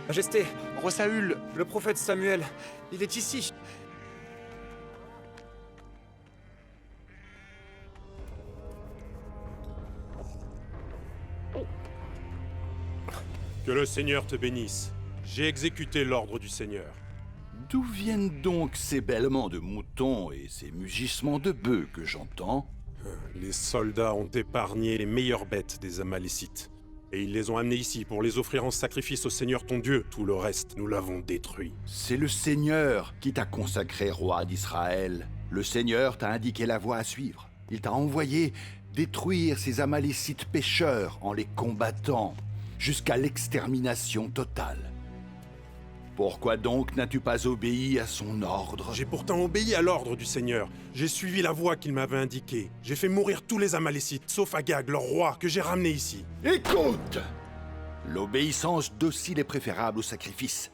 Majesté, Roi Saül, le prophète Samuel, il est ici. Que le Seigneur te bénisse. J'ai exécuté l'ordre du Seigneur. D'où viennent donc ces bêlements de moutons et ces mugissements de bœufs que j'entends? Les soldats ont épargné les meilleures bêtes des Amalécites. Et ils les ont amenées ici pour les offrir en sacrifice au Seigneur ton Dieu. Tout le reste, nous l'avons détruit. C'est le Seigneur qui t'a consacré roi d'Israël. Le Seigneur t'a indiqué la voie à suivre. Il t'a envoyé détruire ces Amalécites pécheurs en les combattant jusqu'à l'extermination totale. Pourquoi donc n'as-tu pas obéi à son ordre? J'ai pourtant obéi à l'ordre du Seigneur. J'ai suivi la voie qu'il m'avait indiquée. J'ai fait mourir tous les Amalécites, sauf Agag, leur roi, que j'ai ramené ici. Écoute! L'obéissance docile est préférable au sacrifice.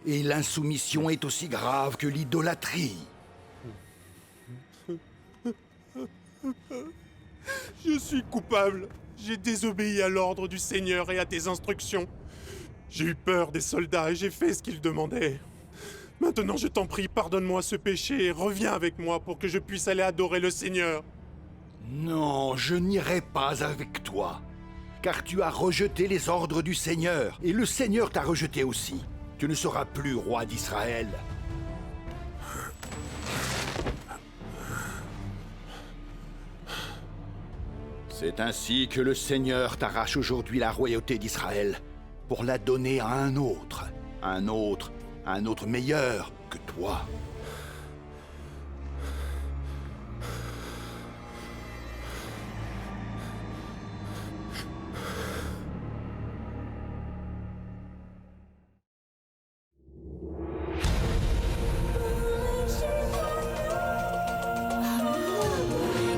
Et l'insoumission est aussi grave que l'idolâtrie. Je suis coupable. J'ai désobéi à l'ordre du Seigneur et à tes instructions. J'ai eu peur des soldats et j'ai fait ce qu'ils demandaient. Maintenant, je t'en prie, pardonne-moi ce péché et reviens avec moi pour que je puisse aller adorer le Seigneur. Non, je n'irai pas avec toi. Car tu as rejeté les ordres du Seigneur, et le Seigneur t'a rejeté aussi. Tu ne seras plus roi d'Israël. C'est ainsi que le Seigneur t'arrache aujourd'hui la royauté d'Israël, pour la donner à un autre meilleur que toi.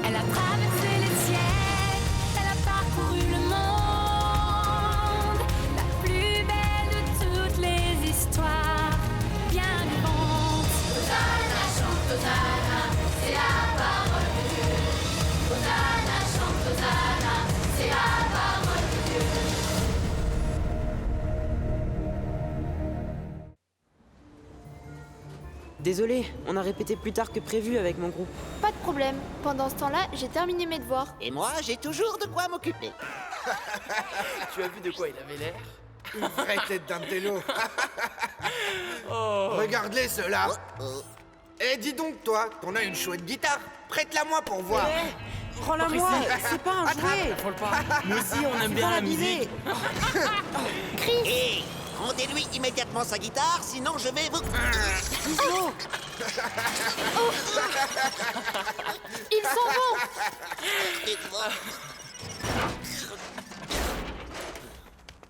Elle a traversé les siècles, elle a parcouru le monde, la plus belle de toutes les histoires, bien vivante. Hosanna chante Hosanna, c'est la parole de Dieu. Hosanna chante Hosanna, c'est la parole de Dieu. Désolé, on a répété plus tard que prévu avec mon groupe. Pas de problème. Pendant ce temps-là, j'ai terminé mes devoirs. Et moi, j'ai toujours de quoi m'occuper. Tu as vu de quoi il avait l'air? Une vraie tête d'intello. Oh. Regarde-les, ceux-là. Eh, dis donc, toi, t'en as une chouette guitare. Prête-la-moi pour voir. Rends-la-moi, c'est pas un jouet. Nous aussi, on aime bien la musique. Et rendez-lui immédiatement sa guitare, sinon je vais vous... Gizmo, Ils s'en vont.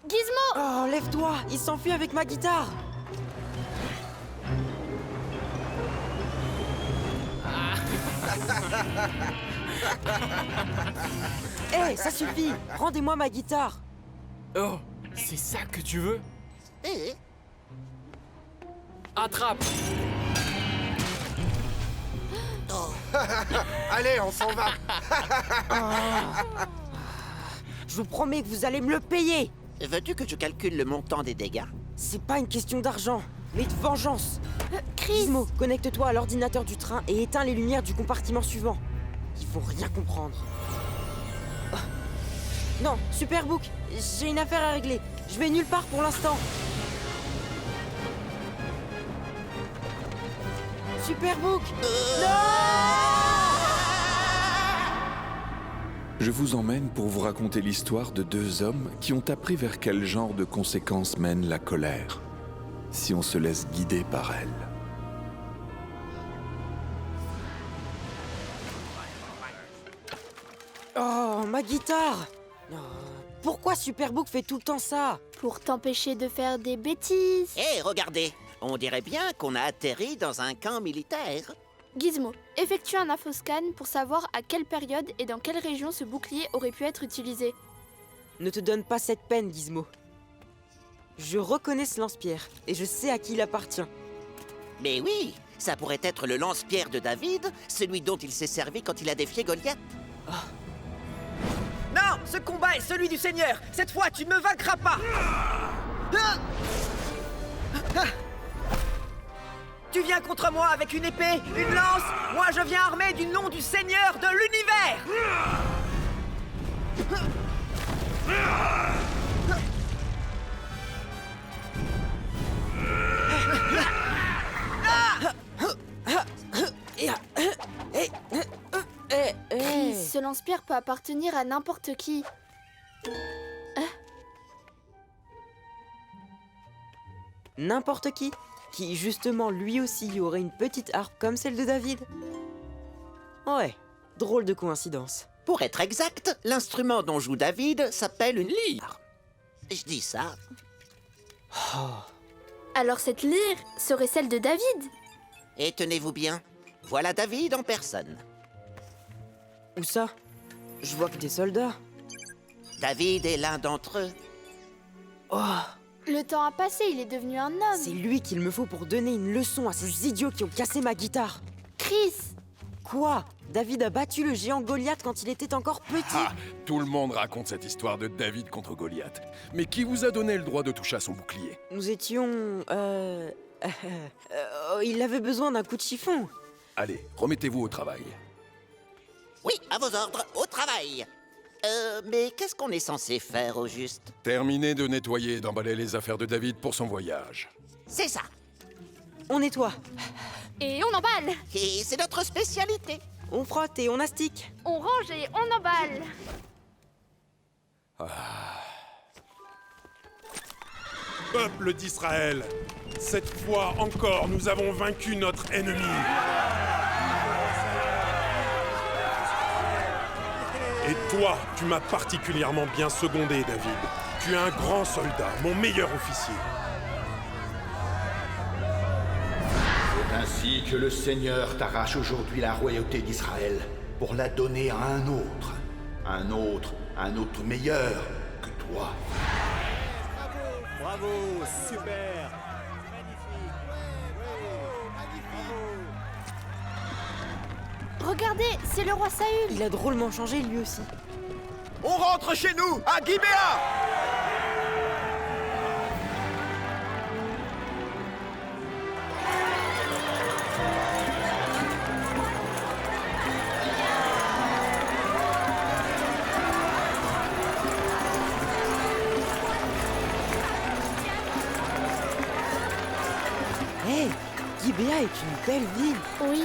Gizmo! oh, lève-toi, il s'enfuit avec ma guitare. Hé, ça suffit. Rendez-moi ma guitare. Oh, c'est ça que tu veux? Eh, Attrape! Allez, on s'en va. Je vous promets que vous allez me le payer. veux-tu que je calcule le montant des dégâts? C'est pas une question d'argent, mais de vengeance. Chris! Gizmo, connecte-toi à l'ordinateur du train et éteins les lumières du compartiment suivant. Ils vont rien comprendre. Oh. Non, Superbook, j'ai une affaire à régler. Je vais nulle part pour l'instant. Superbook! Je vous emmène pour vous raconter l'histoire de deux hommes qui ont appris vers quel genre de conséquences mène la colère, si on se laisse guider par elle. Oh, ma guitare! Oh, pourquoi Superbook fait tout le temps ça? Pour t'empêcher de faire des bêtises. Eh, regardez, on dirait bien qu'on a atterri dans un camp militaire. Gizmo, effectue un infoscan pour savoir à quelle période et dans quelle région ce bouclier aurait pu être utilisé. Ne te donne pas cette peine, Gizmo. Je reconnais ce lance-pierre et je sais à qui il appartient. Mais oui, ça pourrait être le lance-pierre de David, celui dont il s'est servi quand il a défié Goliath. Non, ce combat est celui du Seigneur. Cette fois, tu ne me vaincras pas. Tu viens contre moi avec une épée, une lance. Moi, je viens armé du nom du Seigneur de l'Univers. Chris, ce lance-pierre peut appartenir à n'importe qui. N'importe qui justement lui aussi aurait une petite harpe comme celle de David. Ouais, drôle de coïncidence. Pour être exact, l'instrument dont joue David s'appelle une lyre. Je dis ça. Alors cette lyre serait celle de David. Et tenez-vous bien, voilà David en personne. Où ça? Je vois que des soldats. David est l'un d'entre eux. Oh, Le temps a passé, il est devenu un c'est homme. lui qu'il me faut pour donner une leçon à ces idiots qui ont cassé ma guitare. Chris, Quoi? David a battu le géant Goliath quand il était encore petit. Ah, tout le monde raconte cette histoire de David contre Goliath. Mais qui vous a donné le droit de toucher à son bouclier? Nous étions... il avait besoin d'un coup de chiffon. Allez, remettez-vous au travail. Oui, à vos ordres, au travail. Mais qu'est-ce qu'on est censé faire au juste? Terminez de nettoyer et d'emballer les affaires de David pour son voyage. C'est ça. On nettoie, et on emballe. Et c'est notre spécialité. on frotte et on astique. On range et on emballe. Peuple d'Israël, cette fois encore, nous avons vaincu notre ennemi. Et toi, tu m'as particulièrement bien secondé, David. Tu es un grand soldat, mon meilleur officier. C'est ainsi que le Seigneur t'arrache aujourd'hui la royauté d'Israël pour la donner à un autre. Un autre meilleur que toi. Bravo, super. Regardez, c'est le roi Saül. Il a drôlement changé lui aussi. On rentre chez nous, à Gibéa! Hé, Gibéa est une belle ville. Oui.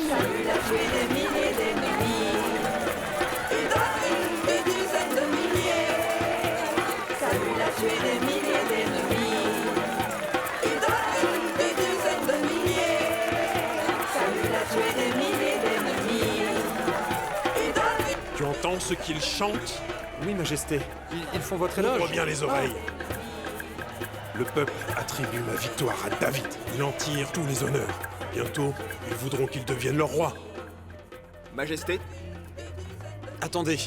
Tu entends ce qu'ils chantent? Oui, Majesté. Ils font votre éloge. Ouvre bien les oreilles. Le peuple attribue ma victoire à David. Il en tire tous les honneurs. Bientôt, ils voudront qu'il devienne leur roi. Majesté? Attendez.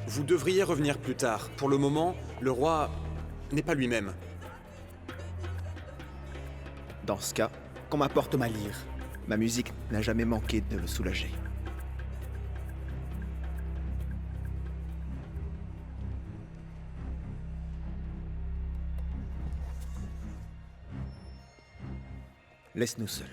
Vous devriez revenir plus tard. Pour le moment, le roi n'est pas lui-même. Dans ce cas, qu'on m'apporte ma lyre. Ma musique n'a jamais manqué de le soulager. Laisse-nous seuls.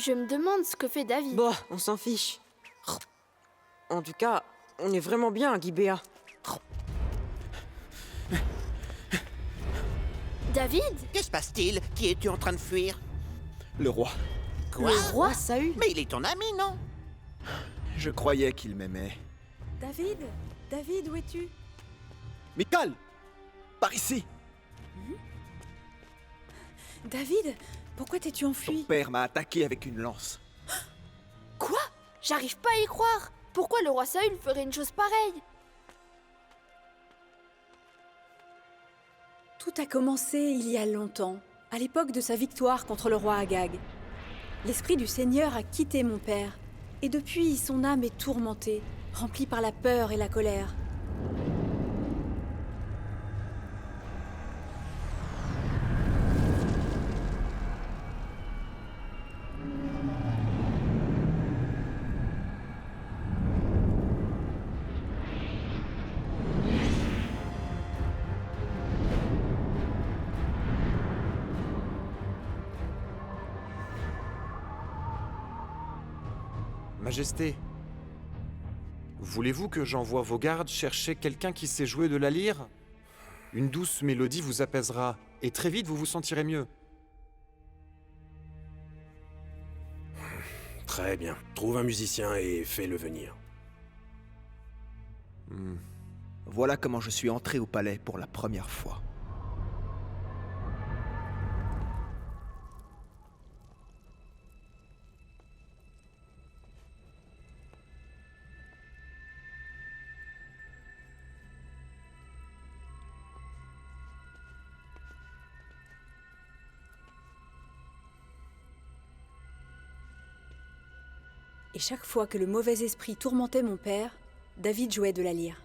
Je me demande ce que fait David. Bon, on s'en fiche. En tout cas, on est vraiment bien à Gibéa. David? Que se passe-t-il? Qui es-tu en train de fuir? Le roi. Quoi? Le roi Saül? Mais il est ton ami, non? Je croyais qu'il m'aimait. David? David, où es-tu? Michael! Par ici! David? Pourquoi t'es-tu Ton enfui? père m'a attaqué avec une lance. Quoi? J'arrive pas à y croire. Pourquoi le roi Saül ferait une chose pareille? Tout a commencé il y a longtemps, à l'époque de sa victoire contre le roi Agag. L'esprit du Seigneur a quitté mon père, et depuis son âme est tourmentée, remplie par la peur et la colère. Majesté, voulez-vous que j'envoie vos gardes chercher quelqu'un qui sait jouer de la lyre? Une douce mélodie vous apaisera, et très vite vous vous sentirez mieux. Très bien. Trouve un musicien et fais-le venir. Voilà comment je suis entré au palais pour la première fois. Et chaque fois que le mauvais esprit tourmentait mon père, David jouait de la lyre.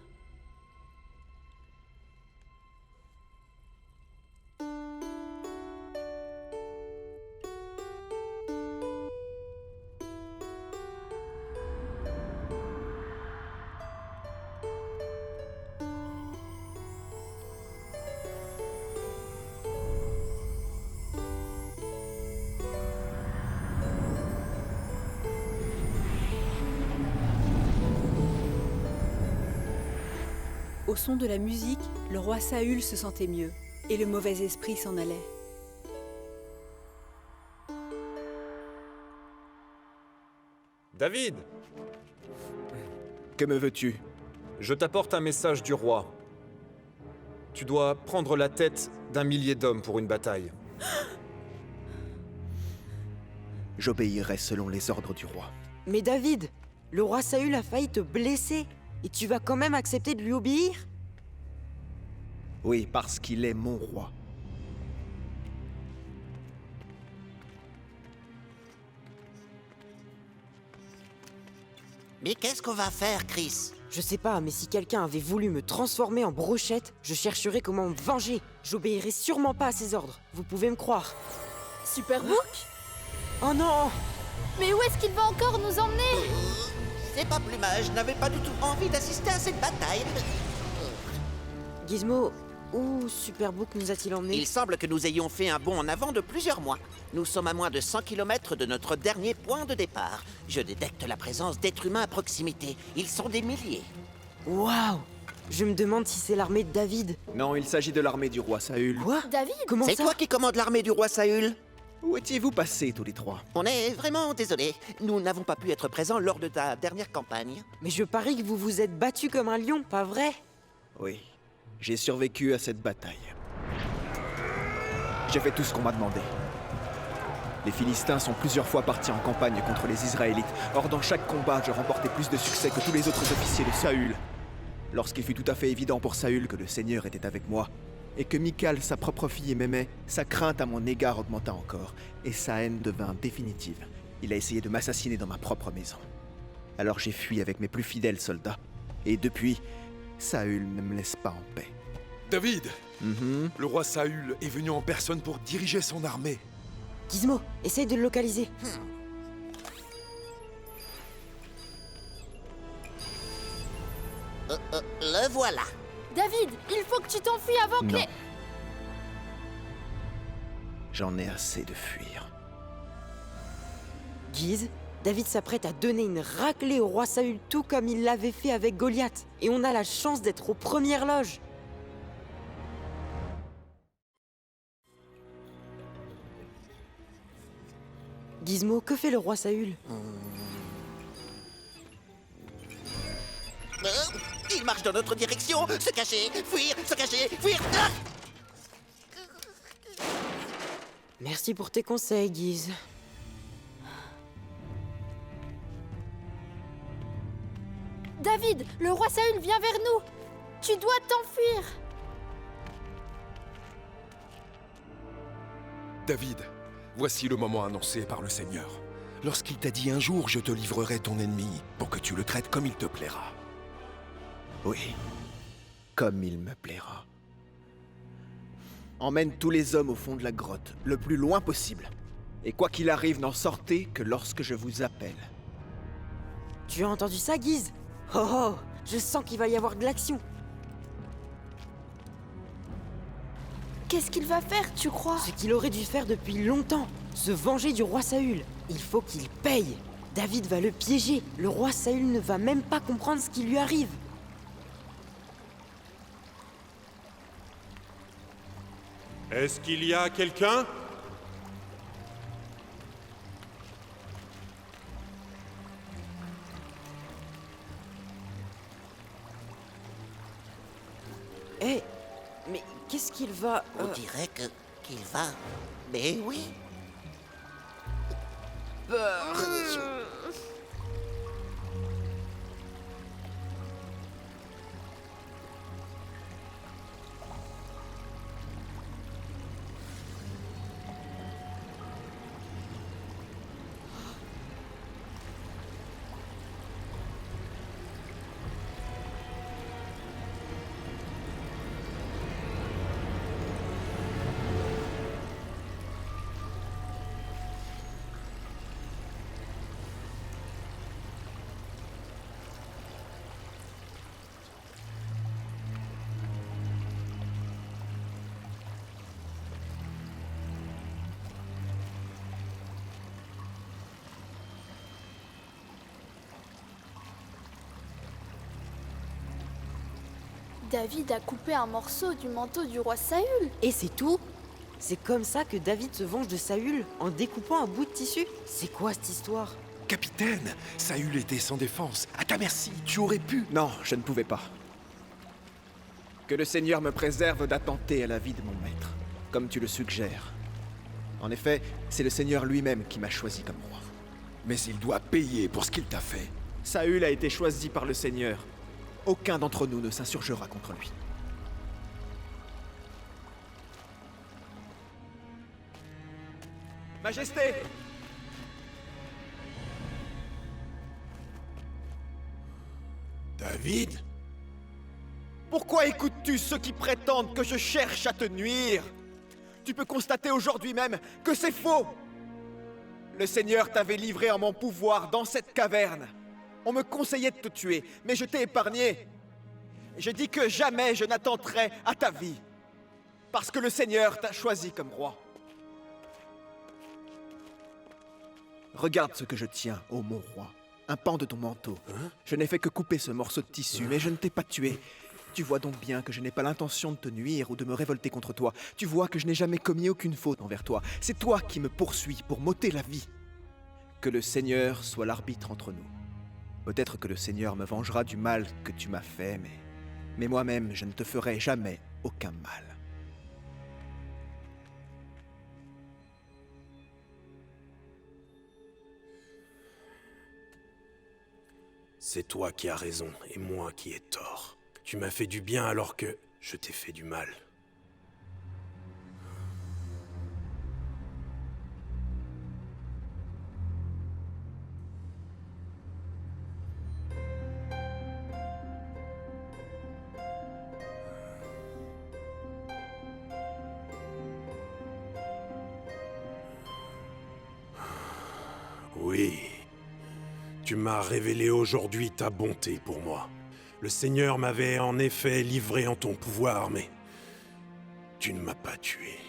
Au son de la musique, le roi Saül se sentait mieux, et le mauvais esprit s'en allait. David, Que me veux-tu? je t'apporte un message du roi. Tu dois prendre la tête d'1 millier d'hommes pour une bataille. J'obéirai selon les ordres du roi. Mais David, le roi Saül a failli te blesser. Et tu vas quand même accepter de lui obéir? Oui, parce qu'il est mon roi. Mais qu'est-ce qu'on va faire, Chris? Je sais pas, mais si quelqu'un avait voulu me transformer en brochette, je chercherais comment me venger. J'obéirais sûrement pas à ses ordres. Vous pouvez me croire. Superbook? Oh non! Mais où est-ce qu'il va encore nous emmener? C'est pas plus mal, je n'avais pas du tout envie d'assister à cette bataille. Gizmo, où Superbook nous a-t-il emmenés? Il semble que nous ayons fait un bond en avant de plusieurs mois. Nous sommes à moins de 100 km de notre dernier point de départ. Je détecte la présence d'êtres humains à proximité. Ils sont des milliers. Waouh! Je me demande si c'est l'armée de David. Non, il s'agit de l'armée du roi Saül. Quoi? David? Comment C'est ça? toi qui commandes l'armée du roi Saül? Où étiez-vous passés tous les trois? On est vraiment désolé. Nous n'avons pas pu être présents lors de ta dernière campagne. Mais je parie que vous vous êtes battu comme un lion, pas vrai? Oui, j'ai survécu à cette bataille. J'ai fait tout ce qu'on m'a demandé. Les Philistins sont plusieurs fois partis en campagne contre les Israélites. Or, dans chaque combat, je remportais plus de succès que tous les autres officiers de Saül. Lorsqu'il fut tout à fait évident pour Saül que le Seigneur était avec moi, et que Michal, sa propre fille, m'aimait, sa crainte à mon égard augmenta encore, et sa haine devint définitive. Il a essayé de m'assassiner dans ma propre maison. Alors j'ai fui avec mes plus fidèles soldats, et depuis, Saül ne me laisse pas en paix. David, le roi Saül est venu en personne pour diriger son armée. Gizmo, essaye de le localiser. Le voilà. David, il faut que tu t'enfuis avant que Non. les... J'en ai assez de fuir. Giz, David s'apprête à donner une raclée au roi Saül tout comme il l'avait fait avec Goliath. Et on a la chance d'être aux premières loges. Gizmo, que fait le roi Saül? Il marche dans notre direction. Se cacher, fuir, se cacher, fuir. Ah! Merci pour tes conseils, Giz. David, le roi Saül vient vers nous. Tu dois t'enfuir. David, voici le moment annoncé par le Seigneur. Lorsqu'il t'a dit un jour, je te livrerai ton ennemi pour que tu le traites comme il te plaira. Oui, comme il me plaira. Emmène tous les hommes au fond de la grotte, le plus loin possible. Et quoi qu'il arrive, n'en sortez que lorsque je vous appelle. Tu as entendu ça, Giz? Oh oh, je sens qu'il va y avoir de l'action. Qu'est-ce qu'il va faire, tu crois? Ce qu'il aurait dû faire depuis longtemps, se venger du roi Saül. Il faut qu'il paye. David va le piéger. Le roi Saül ne va même pas comprendre ce qui lui arrive. Est-ce qu'il y a quelqu'un? Eh, mais qu'est-ce qu'il va... On dirait qu'il va. Mais oui. David a coupé un morceau du manteau du roi Saül. Et c'est tout? C'est comme ça que David se venge de Saül, en découpant un bout de tissu? C'est quoi cette histoire? Capitaine, Saül était sans défense. À ta merci, tu aurais pu... Non, je ne pouvais pas. Que le Seigneur me préserve d'attenter à la vie de mon maître, comme tu le suggères. En effet, c'est le Seigneur lui-même qui m'a choisi comme roi. Mais il doit payer pour ce qu'il t'a fait. Saül a été choisi par le Seigneur. Aucun d'entre nous ne s'insurgera contre lui. Majesté! David? Pourquoi écoutes-tu ceux qui prétendent que je cherche à te nuire? Tu peux constater aujourd'hui même que c'est faux! Le Seigneur t'avait livré en mon pouvoir dans cette caverne. On me conseillait de te tuer, mais je t'ai épargné. J'ai dit que jamais je n'attenterai à ta vie, parce que le Seigneur t'a choisi comme roi. Regarde ce que je tiens, ô mon roi. Un pan de ton manteau. Je n'ai fait que couper ce morceau de tissu, mais je ne t'ai pas tué. Tu vois donc bien que je n'ai pas l'intention de te nuire ou de me révolter contre toi. Tu vois que je n'ai jamais commis aucune faute envers toi. C'est toi qui me poursuis pour m'ôter la vie. Que le Seigneur soit l'arbitre entre nous. Peut-être que le Seigneur me vengera du mal que tu m'as fait, mais moi-même, je ne te ferai jamais aucun mal. C'est toi qui as raison et moi qui ai tort. Tu m'as fait du bien alors que je t'ai fait du mal. Oui. Tu m'as révélé aujourd'hui ta bonté pour moi. Le Seigneur m'avait en effet livré en ton pouvoir, mais tu ne m'as pas tué.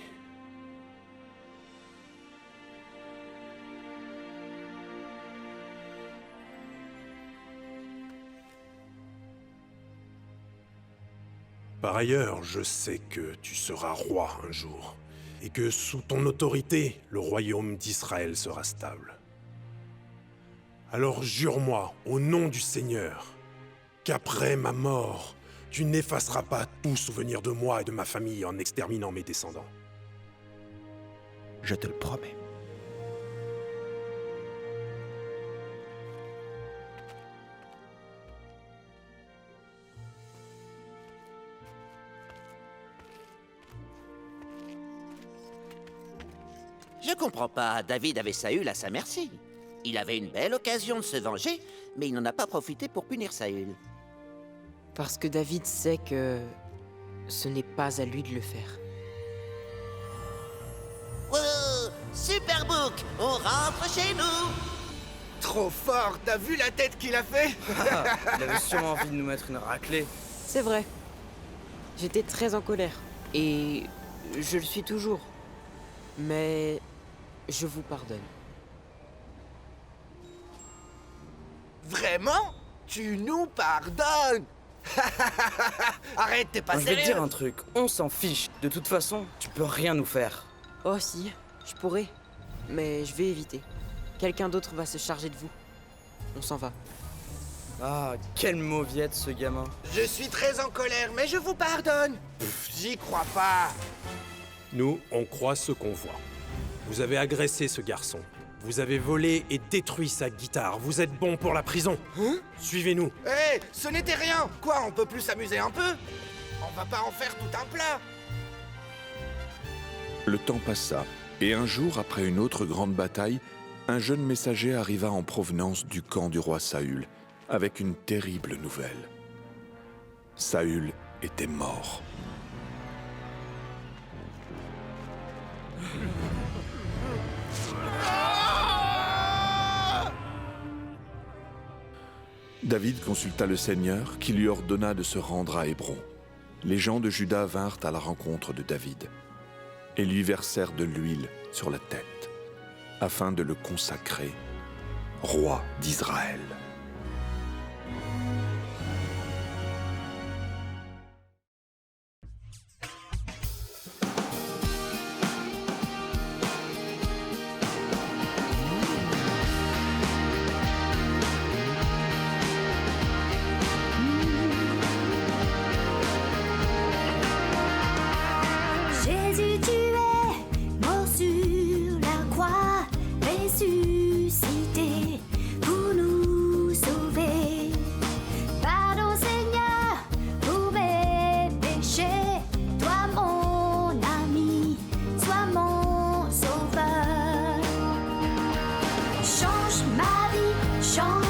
Par ailleurs, je sais que tu seras roi un jour. et que sous ton autorité, le royaume d'Israël sera stable. Alors jure-moi, au nom du Seigneur, qu'après ma mort, tu n'effaceras pas tout souvenir de moi et de ma famille en exterminant mes descendants. Je te le promets. Je comprends pas, David avait Saül à sa merci. Il avait une belle occasion de se venger, mais il n'en a pas profité pour punir Saül. Parce que David sait que ce n'est pas à lui de le faire. Wow, Superbook, on rentre chez nous. Trop fort, t'as vu la tête qu'il a fait? Il avait sûrement envie de nous mettre une raclée. C'est vrai. J'étais très en colère. Et je le suis toujours. Mais je vous pardonne. Vraiment? Tu nous pardonnes? Arrête, t'es pas Je vais te sérieux? dire un truc, on s'en fiche. De toute façon, tu peux rien nous faire. Oh si, je pourrais. Mais je vais éviter. Quelqu'un d'autre va se charger de vous. On s'en va. Ah, quelle mauviette ce gamin. Je suis très en colère, mais je vous pardonne. J'y crois pas. Nous, on croit ce qu'on voit. Vous avez agressé ce garçon. Vous avez volé et détruit sa guitare. Vous êtes bon pour la prison. Hein? Suivez-nous. Hé, ce n'était rien. Quoi, on peut plus s'amuser un peu? On va pas en faire tout un plat. Le temps passa, et un jour, après une autre grande bataille, un jeune messager arriva en provenance du camp du roi Saül, avec une terrible nouvelle. Saül était mort. David consulta le Seigneur, qui lui ordonna de se rendre à Hébron. Les gens de Juda vinrent à la rencontre de David et lui versèrent de l'huile sur la tête, afin de le consacrer roi d'Israël. Jésus, tu es mort sur la croix, ressuscité pour nous sauver. Pardon, Seigneur, pour mes péchés. Toi, mon ami, sois mon sauveur. Change ma vie, change